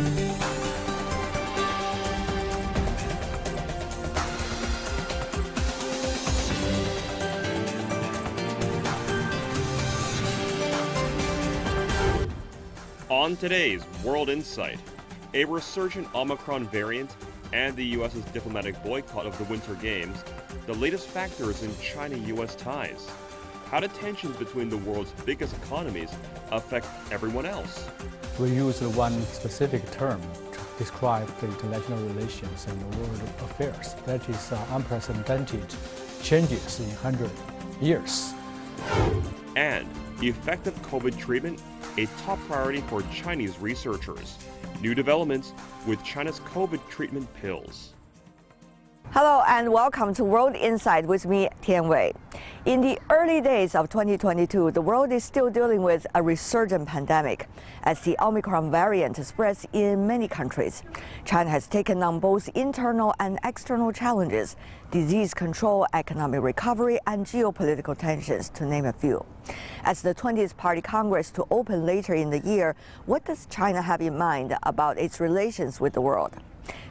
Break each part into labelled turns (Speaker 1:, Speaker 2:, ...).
Speaker 1: On today's World Insight, a resurgent Omicron variant and the U.S.'s diplomatic boycott of the Winter Games, the latest factors in China-U.S. ties. How do tensions between the world's biggest economies affect everyone else?
Speaker 2: We use one specific term to describe the international relations and the world affairs. That is unprecedented changes in 100 years.
Speaker 1: And effective COVID treatment, a top priority for Chinese researchers. New developments with China's COVID treatment pills.
Speaker 3: Hello and welcome to World Insight with me, Tian Wei. In the early days of 2022, the world is still dealing with a resurgent pandemic as the Omicron variant spreads in many countries. China has taken on both internal and external challenges, disease control, economic recovery, and geopolitical tensions, to name a few. As the 20th Party Congress to open later in the year, what does China have in mind about its relations with the world?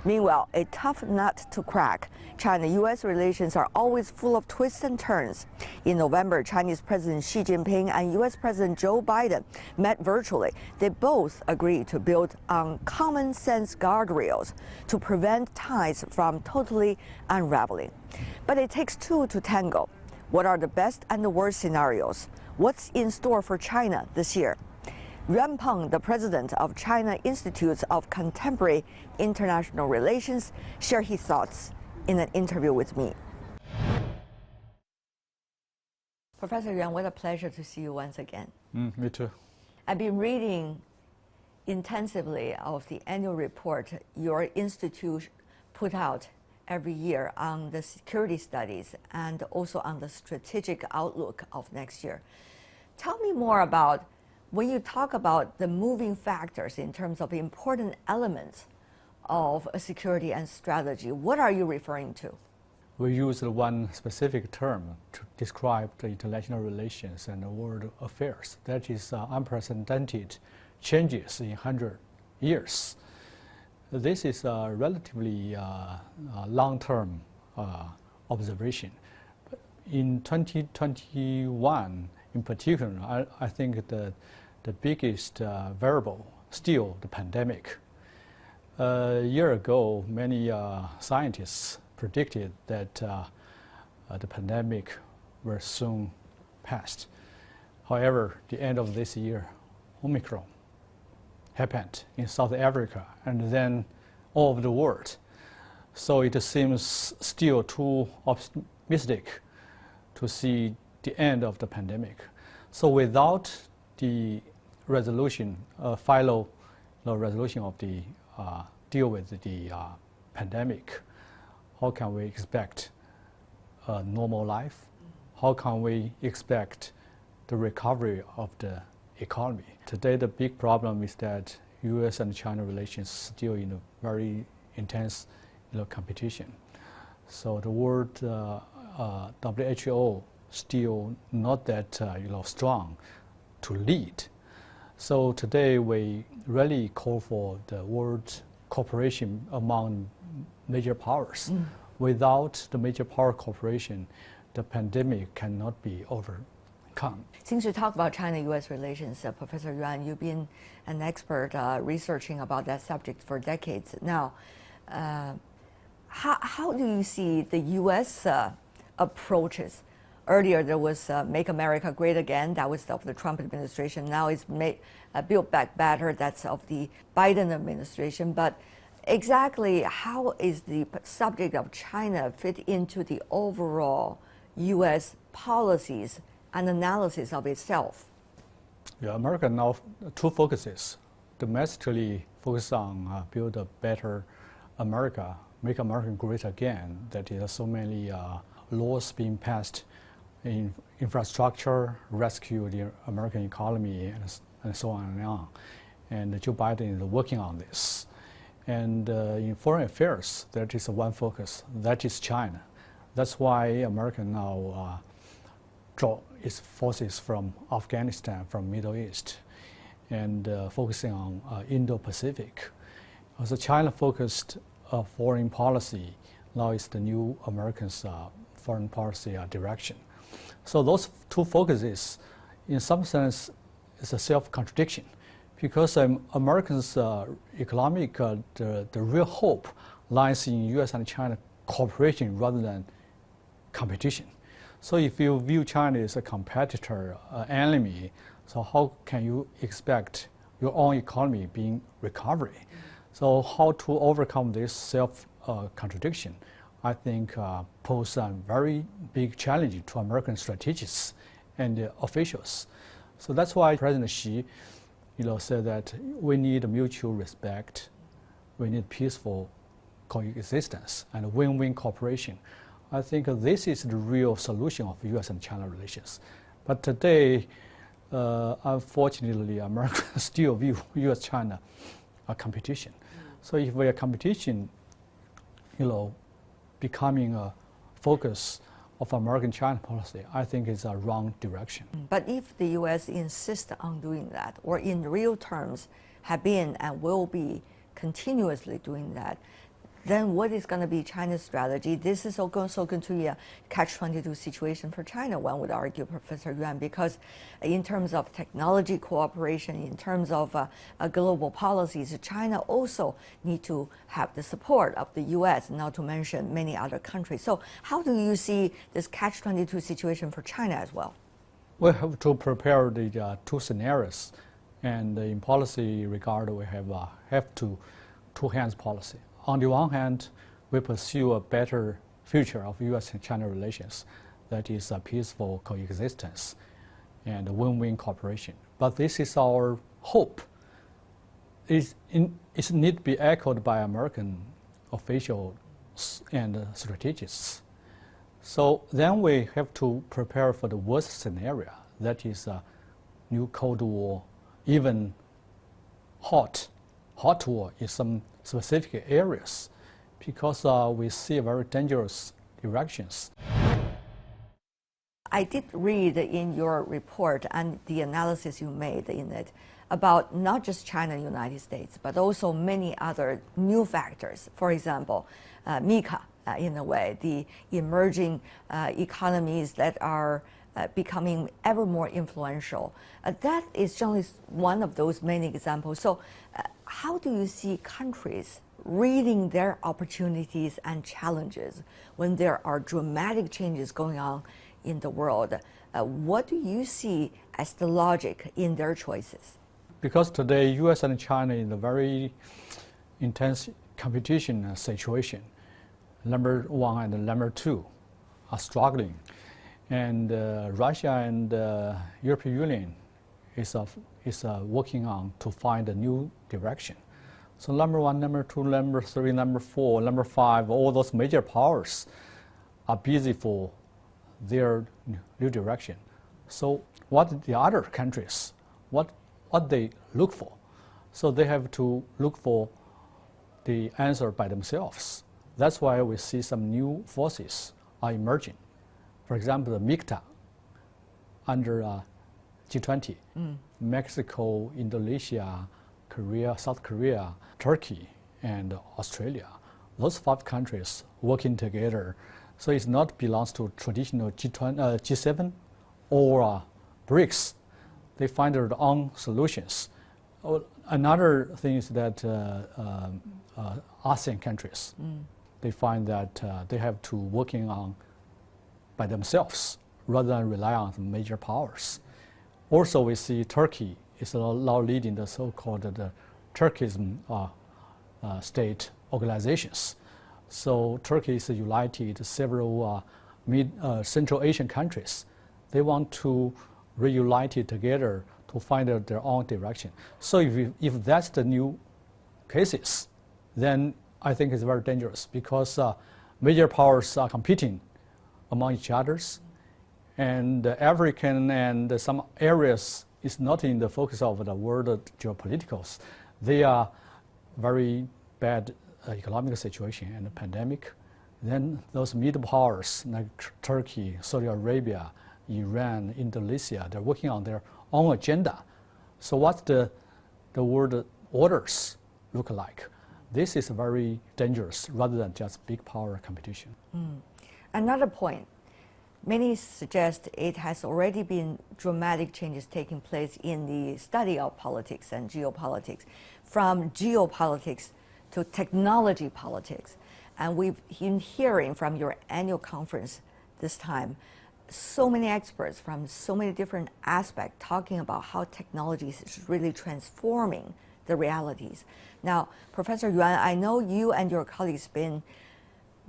Speaker 3: Meanwhile, a tough nut to crack. China-U.S. relations are always full of twists and turns. In November, Chinese President Xi Jinping and U.S. President Joe Biden met virtually. They both agreed to build on common sense guardrails to prevent ties from totally unraveling. But it takes two to tango. What are the best and the worst scenarios? What's in store for China this year? Yuan Peng, the president of China Institute of Contemporary International Relations, shared his thoughts in an interview with me. Professor Yuan, what a pleasure to see you once again.
Speaker 2: Me too.
Speaker 3: I've been reading intensively of the annual report your institute put out every year on the security studies and also on the strategic outlook of next year. Tell me more about when you talk about the moving factors in terms of important elements of security and strategy, what are you referring to?
Speaker 2: We use one specific term to describe the international relations and the world affairs. That is unprecedented changes in 100 years. This is a relatively long-term observation. In 2021, in particular, I think the biggest variable still the pandemic. A year ago, many scientists predicted that the pandemic will soon pass. However, the end of this year, Omicron happened in South Africa and then all over the world. So it seems still too optimistic to see the end of the pandemic. So without the resolution, final resolution of the deal with the pandemic, how can we expect a normal life? How can we expect the recovery of the economy? Today, the big problem is that U.S. and China relations still in a very intense competition. So the world WHO still not that strong to lead. So today we really call for the world cooperation among major powers. Without the major power cooperation, the pandemic cannot be overcome.
Speaker 3: Since you talk about China-U.S. relations, Professor Yuan, you've been an expert researching about that subject for decades now. How do you see the U.S. approaches? Earlier there was Make America Great Again, that was of the Trump administration. Now it's Build Back Better, that's of the Biden administration. But exactly how is the subject of China fit into the overall U.S. policies and analysis of itself?
Speaker 2: Yeah, America now two focuses. Domestically focus on build a better America, make America great again. That is so many laws being passed in infrastructure, rescue the American economy, and so on and on. And Joe Biden is working on this. And in foreign affairs, that is one focus, that is China. That's why America now draw its forces from Afghanistan, from Middle East, and focusing on Indo-Pacific. The China-focused foreign policy now is the new Americans' foreign policy direction. So those two focuses, in some sense, is a self-contradiction, because Americans' economic, the real hope lies in U.S. and China cooperation rather than competition. So if you view China as a competitor, enemy, so how can you expect your own economy being recovery? So how to overcome this self-contradiction, I think pose a very big challenge to American strategists and officials. So that's why President Xi, said that we need mutual respect, we need peaceful coexistence and win-win cooperation. I think this is the real solution of U.S. and China relations. But today, unfortunately, America still view U.S.-China a competition. So if we are competition, becoming a focus of American-China policy, I think is a wrong direction.
Speaker 3: But if the U.S. insists on doing that, or in real terms have been and will be continuously doing that, then what is going to be China's strategy? This is also going to be a catch-22 situation for China, one would argue, Professor Yuan, because in terms of technology cooperation, in terms of global policies, China also need to have the support of the U.S., not to mention many other countries. So how do you see this catch-22 situation for China as well?
Speaker 2: We have to prepare the two scenarios, and in policy regard, we have two hands policy. On the one hand, we pursue a better future of U.S. and China relations, that is a peaceful coexistence and win-win cooperation. But this is our hope. It need to be echoed by American officials and strategists. So then we have to prepare for the worst scenario, that is a new Cold War, even hot war in some specific areas, because we see very dangerous directions.
Speaker 3: I did read in your report and the analysis you made in it about not just China and the United States, but also many other new factors. For example, MICA, in a way, the emerging economies that are becoming ever more influential. That is generally one of those many examples. So how do you see countries reading their opportunities and challenges when there are dramatic changes going on in the world? What do you see as the logic in their choices?
Speaker 2: Because today, U.S. and China in a very intense competition situation. Number one and number two are struggling. And Russia and European Union is working on to find a new direction. So number one, number two, number three, number four, number five, all those major powers are busy for their new direction. So what the other countries, what they look for? So they have to look for the answer by themselves. That's why we see some new forces are emerging. For example, the MICTA under G20, Mexico, Indonesia, Korea, South Korea, Turkey, and Australia. Those 5 countries working together. So it not belongs to traditional G7 or BRICS. They find their own solutions. Another thing is that ASEAN countries, they find that they have to working on by themselves rather than rely on the major powers. Also, we see Turkey is now leading the so-called the Turkism state organizations. So Turkey is united several Central Asian countries. They want to reunite it together to find their own direction. So if that's the new cases, then I think it's very dangerous, because major powers are competing among each others, and African and some areas is not in the focus of the world geopoliticals. They are very bad economic situation and the pandemic. Then those middle powers like Turkey, Saudi Arabia, Iran, Indonesia, they're working on their own agenda. So what's the world orders look like? This is very dangerous rather than just big power competition.
Speaker 3: Another point, many suggest it has already been dramatic changes taking place in the study of politics and geopolitics, from geopolitics to technology politics. And we've been hearing from your annual conference this time, so many experts from so many different aspects talking about how technology is really transforming the realities. Now, Professor Yuan, I know you and your colleagues have been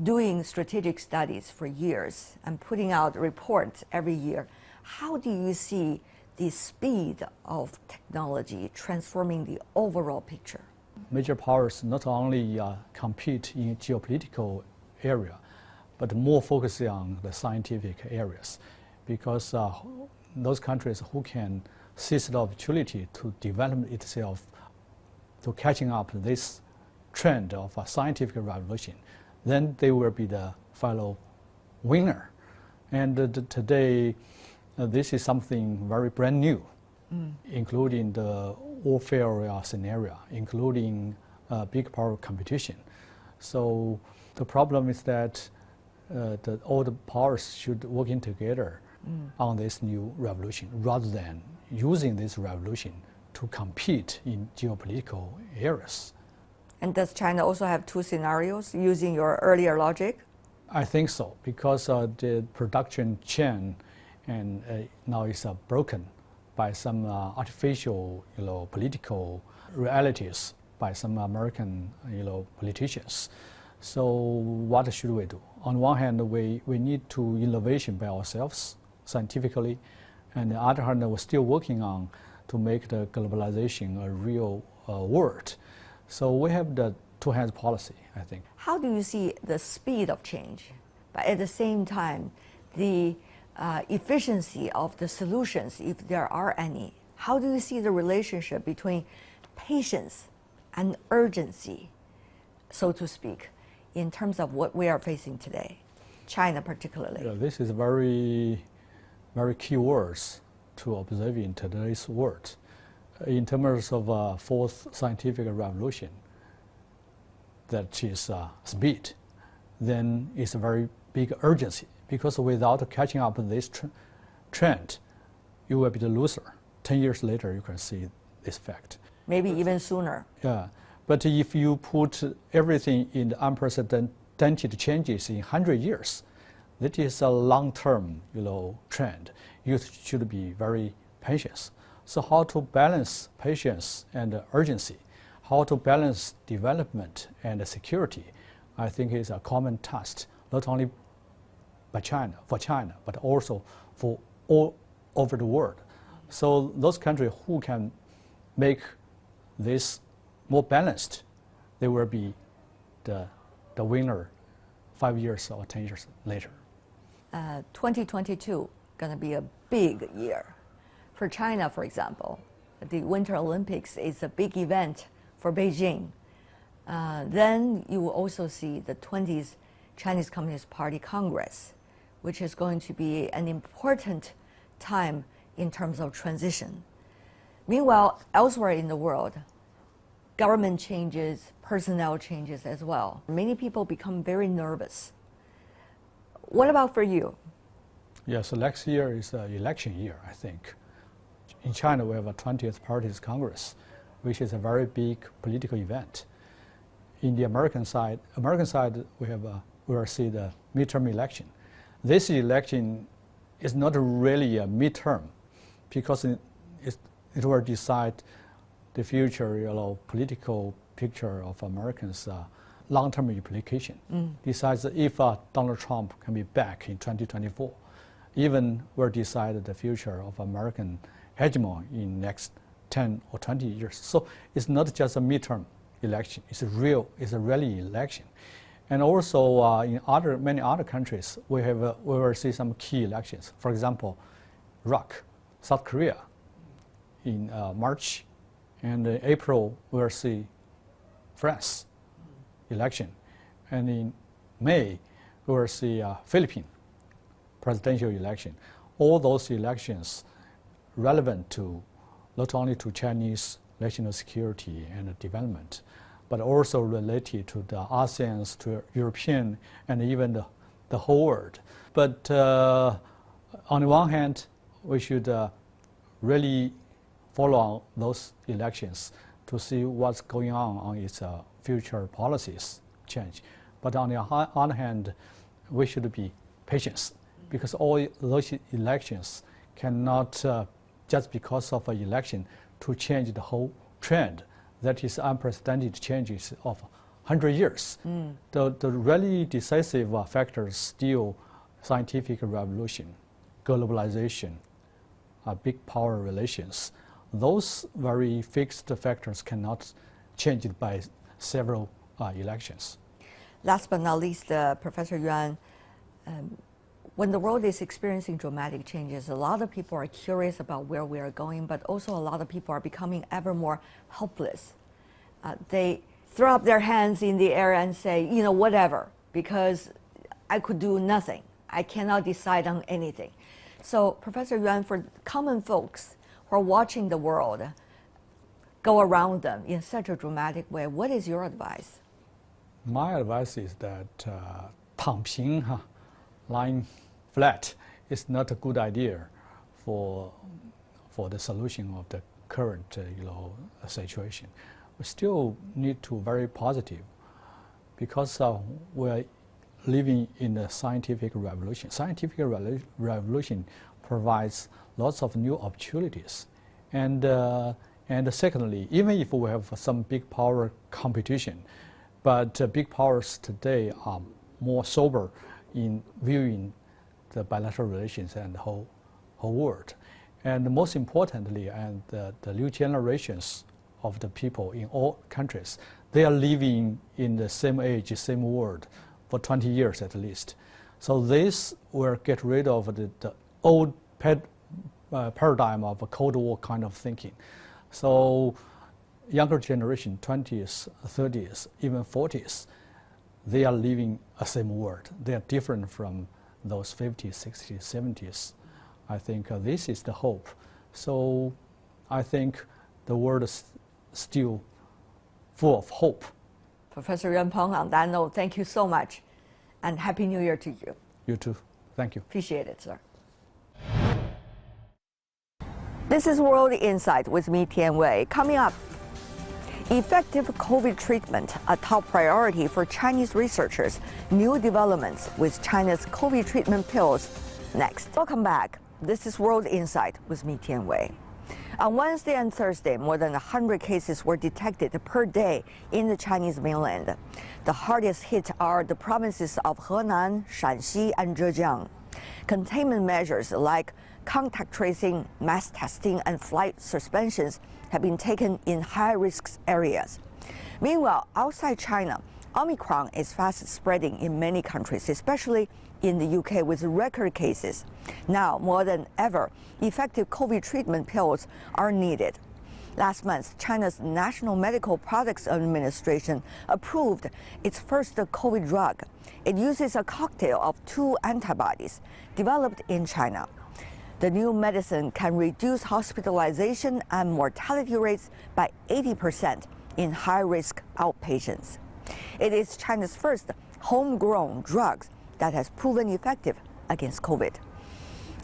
Speaker 3: doing strategic studies for years and putting out reports every year. How do you see the speed of technology transforming the overall picture?
Speaker 2: Major powers not only compete in geopolitical area, but more focusing on the scientific areas, because those countries who can seize the opportunity to develop itself, to catching up this trend of a scientific revolution, then they will be the fellow winner. And today, this is something very brand new, including the warfare scenario, including big power competition. So the problem is that all the powers should working together on this new revolution, rather than using this revolution to compete in geopolitical areas.
Speaker 3: And does China also have two scenarios using your earlier logic?
Speaker 2: I think so, because the production chain and now is broken by some artificial, political realities by some American, politicians. So what should we do? On one hand, we need to innovation by ourselves scientifically, and on the other hand, we're still working on to make the globalization a real world. So we have the two-hands policy, I think.
Speaker 3: How do you see the speed of change, but at the same time, the efficiency of the solutions, if there are any? How do you see the relationship between patience and urgency, so to speak, in terms of what we are facing today, China particularly?
Speaker 2: Yeah, this is very, very key words to observe in today's world. In terms of fourth scientific revolution, that is speed, then it's a very big urgency, because without catching up with this trend, you will be the loser. 10 years later, you can see this fact.
Speaker 3: Maybe even sooner.
Speaker 2: Yeah, but if you put everything in the unprecedented changes in 100 years, that is a long-term, trend. You should be very patient. So how to balance patience and urgency, how to balance development and security, I think is a common task, not only for China, but also for all over the world. So those countries who can make this more balanced, they will be the winner 5 years or 10 years later.
Speaker 3: 2022 going to be a big year. For China, for example, the Winter Olympics is a big event for Beijing. Then you will also see the 20th Chinese Communist Party Congress, which is going to be an important time in terms of transition. Meanwhile, elsewhere in the world, government changes, personnel changes as well. Many people become very nervous. What about for you?
Speaker 2: Yes, next year is an election year, I think. In China, we have a 20th Party's Congress, which is a very big political event. In the American side, we will see the midterm election. This election is not really a midterm, because it will decide the future, political picture of Americans' long-term implication. Decides if Donald Trump can be back in 2024, even will decide the future of American hegemony in next 10 or 20 years. So it's not just a midterm election; it's a really election. And also in many other countries, we will see some key elections. For example, Iraq, South Korea, in March, and in April we will see France election, and in May we will see Philippines presidential election. All those elections relevant to not only to Chinese national security and development, but also related to the ASEANs, to European, and even the whole world. But on the one hand, we should really follow those elections to see what's going on its future policies change. But on the other hand, we should be patient, because all those elections cannot, just because of an election, to change the whole trend. That is unprecedented changes of 100 years. The really decisive factors still scientific revolution, globalization, big power relations. Those very fixed factors cannot change it by several elections.
Speaker 3: Last but not least, Professor Yuan, when the world is experiencing dramatic changes, a lot of people are curious about where we are going, but also a lot of people are becoming ever more helpless. They throw up their hands in the air and say, you know, whatever, because I could do nothing. I cannot decide on anything. So, Professor Yuan, for common folks who are watching the world go around them in such a dramatic way, what is your advice?
Speaker 2: My advice is that 躺平, lying flat, is not a good idea for the solution of the current situation. We still need to be very positive, because we're living in a scientific revolution. Scientific revolution provides lots of new opportunities, and secondly, even if we have some big power competition, but big powers today are more sober in viewing the bilateral relations and the whole world. And most importantly, and the new generations of the people in all countries, they are living in the same age, same world for 20 years at least. So this will get rid of the old paradigm of a Cold War kind of thinking. So younger generation, 20s, 30s, even 40s, they are living a same world. They are different from those 50s, 60s, 70s. I think this is the hope. So I think the world is still full of hope.
Speaker 3: Professor Yuan Peng, on that note, thank you so much, and Happy New Year to you.
Speaker 2: You too. Thank you.
Speaker 3: Appreciate it, sir. This is World Insight with me, Tian Wei. Coming up, effective COVID treatment, a top priority for Chinese researchers. New developments with China's COVID treatment pills. Next. Welcome back. This is World Insight with me, Tian Wei. On Wednesday and Thursday, more than 100 cases were detected per day in the Chinese mainland. The hardest hit are the provinces of Henan, Shanxi, and Zhejiang. Containment measures like contact tracing, mass testing, and flight suspensions have been taken in high-risk areas. Meanwhile, outside China, Omicron is fast spreading in many countries, especially in the UK, with record cases. Now, more than ever, effective COVID treatment pills are needed. Last month, China's National Medical Products Administration approved its first COVID drug. It uses a cocktail of two antibodies developed in China. The new medicine can reduce hospitalization and mortality rates by 80% in high-risk outpatients. It is China's first homegrown drug that has proven effective against COVID.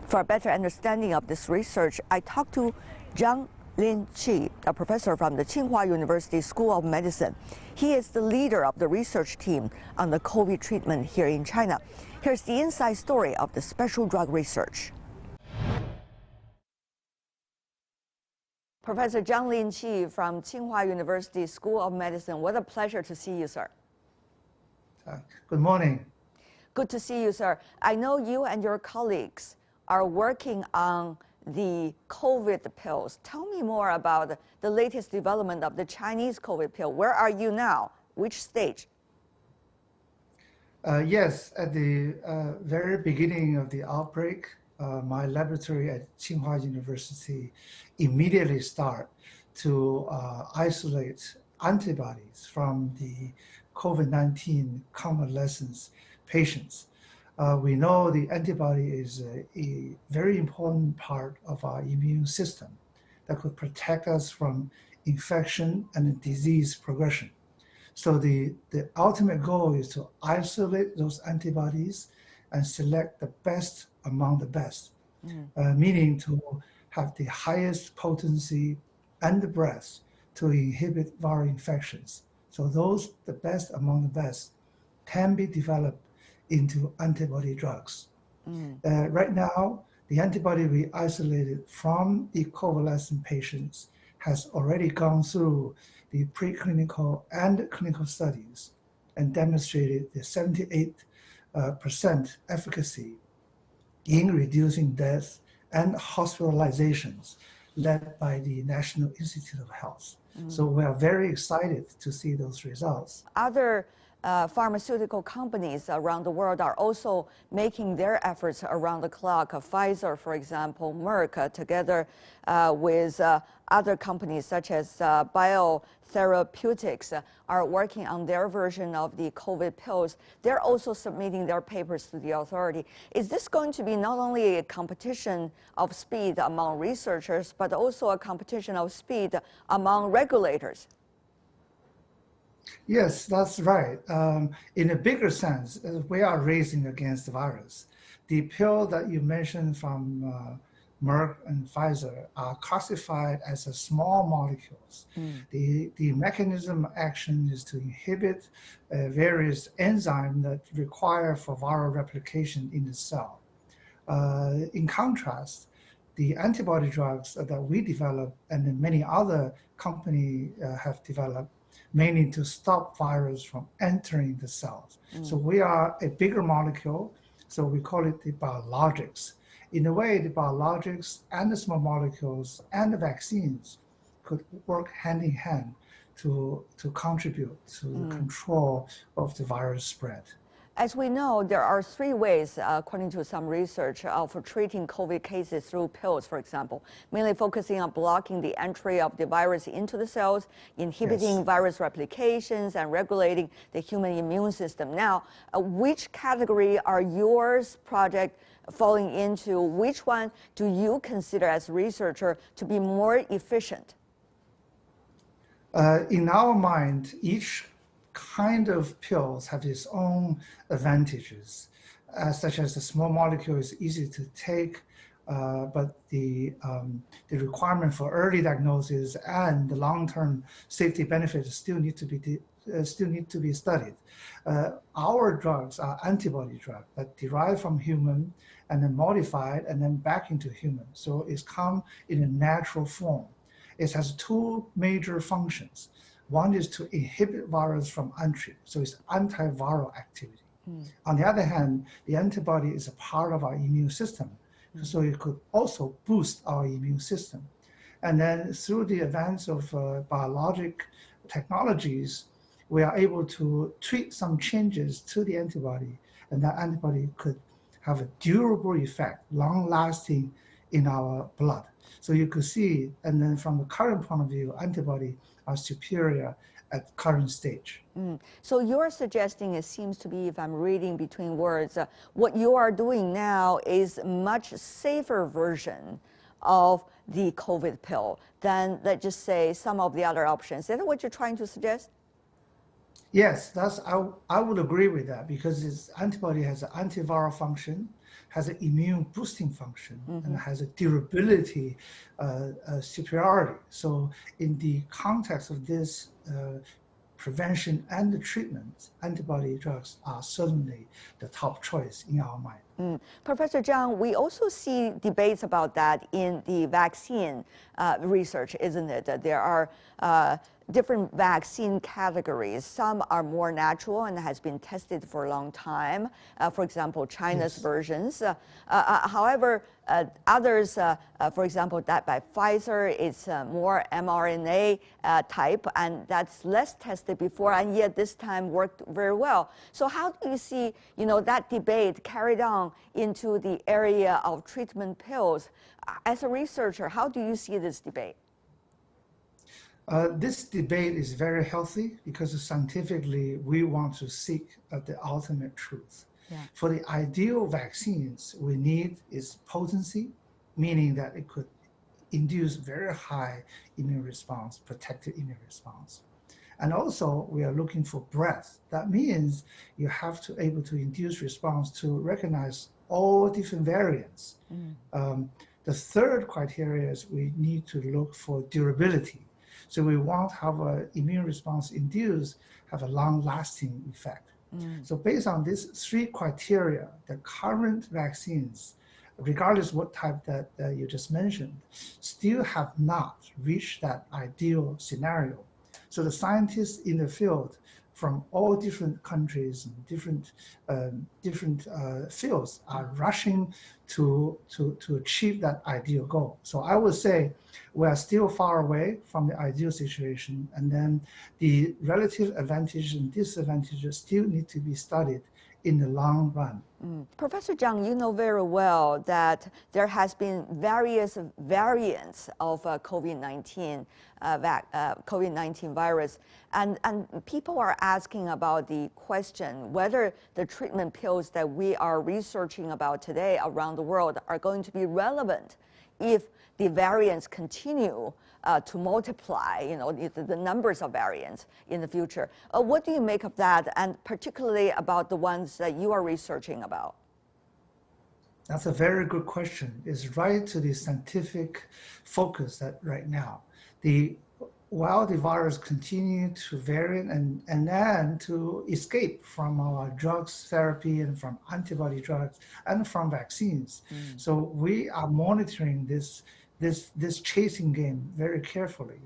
Speaker 3: For a better understanding of this research, I talked to Zhang Linqi, a professor from the Tsinghua University School of Medicine. He is the leader of the research team on the COVID treatment here in China. Here's the inside story of the special drug research. Professor Zhang Linqi from Tsinghua University School of Medicine. What a pleasure to see you, sir.
Speaker 4: Good morning.
Speaker 3: Good to see you, sir. I know you and your colleagues are working on the COVID pills. Tell me more about the latest development of the Chinese COVID pill. Where are you now? Which stage?
Speaker 4: Yes, at the very beginning of the outbreak, my laboratory at Tsinghua University immediately start to isolate antibodies from the COVID-19 convalescent patients. We know the antibody is a very important part of our immune system that could protect us from infection and disease progression. So the ultimate goal is to isolate those antibodies and select the best among the best, meaning to have the highest potency and the breadth to inhibit viral infections. So those, the best among the best, can be developed into antibody drugs. Right now, the antibody we isolated from the convalescent patients has already gone through the preclinical and clinical studies and demonstrated the 78% efficacy in reducing deaths and hospitalizations led by the National Institute of Health. So we are very excited to see those results.
Speaker 3: Other pharmaceutical companies around the world are also making their efforts around the clock. Pfizer, for example, Merck, together with other companies such as Biotherapeutics, are working on their version of the COVID pills. They're also submitting their papers to the authority. Is this going to be not only a competition of speed among researchers, but also a competition of speed among regulators?
Speaker 4: Yes, that's right. In a bigger sense, we are racing against the virus. The pill that you mentioned from Merck and Pfizer are classified as a small molecules. The mechanism of action is to inhibit various enzymes that require for viral replication in the cell. In contrast, the antibody drugs that we develop and then many other companies have developed mainly to stop virus from entering the cells. So we are a bigger molecule, so we call it the biologics. In a way, the biologics and the small molecules and the vaccines could work hand in hand to contribute to the control of the virus spread.
Speaker 3: As we know, there are three ways, according to some research, for treating COVID cases through pills, for example, mainly focusing on blocking the entry of the virus into the cells, inhibiting virus replications, and regulating the human immune system. Now, which category are yours project falling into? Which one do you consider as a researcher to be more efficient?
Speaker 4: In our mind, each kind of pills have its own advantages, such as the small molecule is easy to take, but the requirement for early diagnosis and the long-term safety benefits still need to be studied. Our drugs are antibody drugs that derive from human and then modified and then back into human. So it's come in a natural form. It has two major functions. One is to inhibit virus from entry, so it's antiviral activity. On the other hand, the antibody is a part of our immune system, so it could also boost our immune system. And then through the advance of biologic technologies, we are able to tweak some changes to the antibody, and that antibody could have a durable effect, long-lasting in our blood. So you could see, and then from the current point of view, antibody are superior at current stage.
Speaker 3: So you're suggesting, it seems to be, if I'm reading between words, what you are doing now is a much safer version of the COVID pill than, let's just say, some of the other options. Is that what you're trying to suggest?
Speaker 4: Yes, I would agree with that, because this antibody has an antiviral function, has an immune boosting function, and has a durability superiority. So in the context of this prevention and the treatment, antibody drugs are certainly the top choice in our mind.
Speaker 3: Professor Zhang, we also see debates about that in the vaccine research, isn't it? There are different vaccine categories. Some are more natural and has been tested for a long time. For example, China's versions. However, others, for example, that by Pfizer, it's more mRNA type, and that's less tested before, and yet this time worked very well. So how do you see, that debate carried on into the area of treatment pills? As a researcher, how do you see this debate?
Speaker 4: This debate is very healthy because scientifically we want to seek the ultimate truth. For the ideal vaccines, we need is potency, meaning that it could induce very high immune response, protective immune response. And also, we are looking for breadth. That means you have to able to induce response to recognize all different variants. The third criteria is we need to look for durability. So we want to have an immune response induced, have a long-lasting effect. So based on these three criteria, the current vaccines, regardless what type that you just mentioned, still have not reached that ideal scenario. So the scientists in the field from all different countries and different fields are rushing to achieve that ideal goal. So I would say we are still far away from the ideal situation, and then the relative advantages and disadvantages still need to be studied in the long run.
Speaker 3: Professor Zhang, you know very well that there has been various variants of COVID-19 COVID-19 virus, and people are asking about the question whether the treatment pills that we are researching about today around the world are going to be relevant if the variants continue to multiply, the numbers of variants in the future. What do you make of that, and particularly about the ones that you are researching about?
Speaker 4: That's a very good question. It's right to the scientific focus that right now. While the virus continue to vary and then to escape from our drugs therapy and from antibody drugs and from vaccines. So we are monitoring this chasing game very carefully.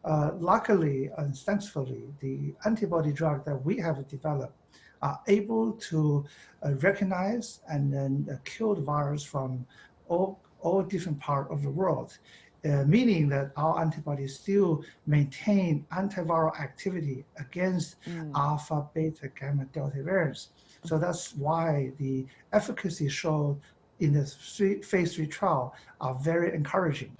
Speaker 4: Luckily and thankfully, the antibody drug that we have developed are able to recognize and then kill the virus from all different parts of the world. Meaning that our antibodies still maintain antiviral activity against alpha, beta, gamma, delta variants. So that's why the efficacy showed in the phase 3 trial are very encouraging.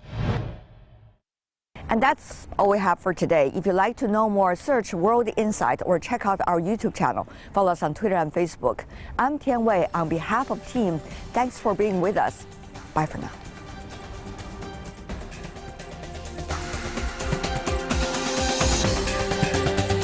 Speaker 3: And that's all we have for today. If you'd like to know more, search World Insight or check out our YouTube channel. Follow us on Twitter and Facebook. I'm Tian Wei. On behalf of team, thanks for being with us. Bye for now.